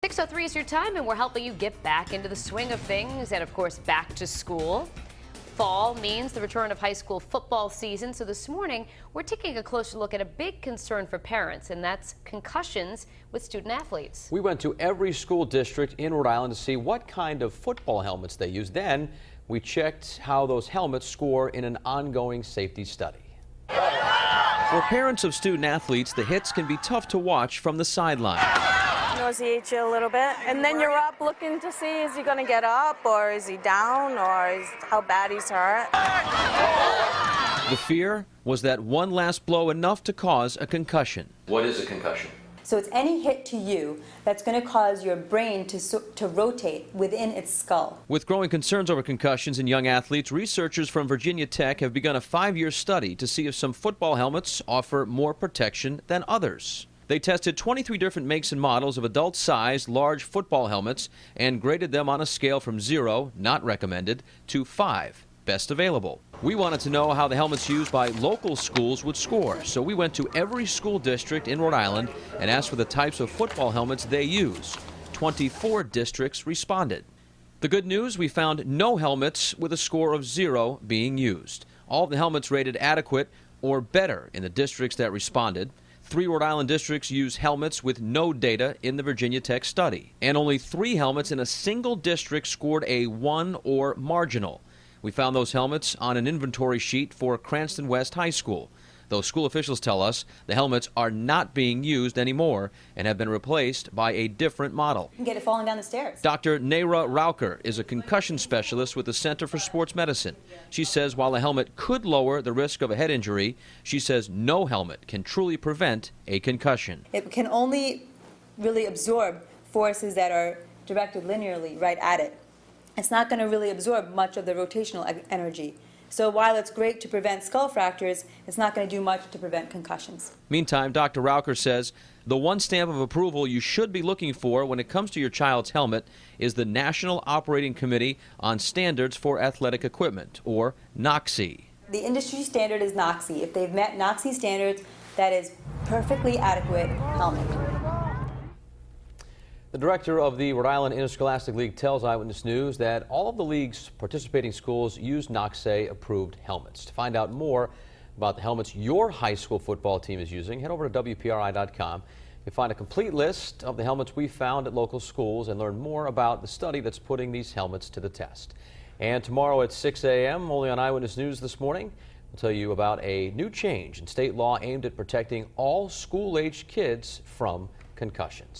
6:03 is your time, and we're helping you get back into the swing of things and, of course, back to school. Fall means the return of high school football season, so this morning we're taking a closer look at a big concern for parents, and that's concussions with student athletes. We went to every school district in Rhode Island to see what kind of football helmets they use. Then we checked how those helmets score in an ongoing safety study. For parents of student athletes, the hits can be tough to watch from the sideline. Nauseate you a little bit, and then you're up looking to see, is he going to get up, or is he down, or how bad he's hurt. The fear was that one last blow enough to cause a concussion. What is a concussion? So it's any hit to you that's going to cause your brain to rotate within its skull. With growing concerns over concussions in young athletes, researchers from Virginia Tech have begun a 5-year study to see if some football helmets offer more protection than others. They tested 23 different makes and models of adult-sized large football helmets and graded them on a scale from 0, not recommended, to 5, best available. We wanted to know how the helmets used by local schools would score, so we went to every school district in Rhode Island and asked for the types of football helmets they use. 24 districts responded. The good news, we found no helmets with a score of 0 being used. All of the helmets rated adequate or better in the districts that responded. 3 Rhode Island districts use helmets with no data in the Virginia Tech study. And only 3 helmets in a single district scored a 1 or marginal. We found those helmets on an inventory sheet for Cranston West High School. Though school officials tell us the helmets are not being used anymore and have been replaced by a different model. You can get it falling down the stairs. Dr. Nayra Rauker is a concussion specialist with the Center for Sports Medicine. She says while a helmet could lower the risk of a head injury, she says no helmet can truly prevent a concussion. It can only really absorb forces that are directed linearly right at it. It's not going to really absorb much of the rotational energy. So while it's great to prevent skull fractures, it's not going to do much to prevent concussions. Meantime, Dr. Rauker says the one stamp of approval you should be looking for when it comes to your child's helmet is the National Operating Committee on Standards for Athletic Equipment, or NOCSE. The industry standard is NOCSE. If they've met NOCSE standards, that is perfectly adequate helmet. The director of the Rhode Island Interscholastic League tells Eyewitness News that all of the league's participating schools use NOCSE-approved helmets. To find out more about the helmets your high school football team is using, head over to WPRI.com. You'll find a complete list of the helmets we found at local schools and learn more about the study that's putting these helmets to the test. And tomorrow at 6 a.m., only on Eyewitness News this morning, we'll tell you about a new change in state law aimed at protecting all school-aged kids from concussions.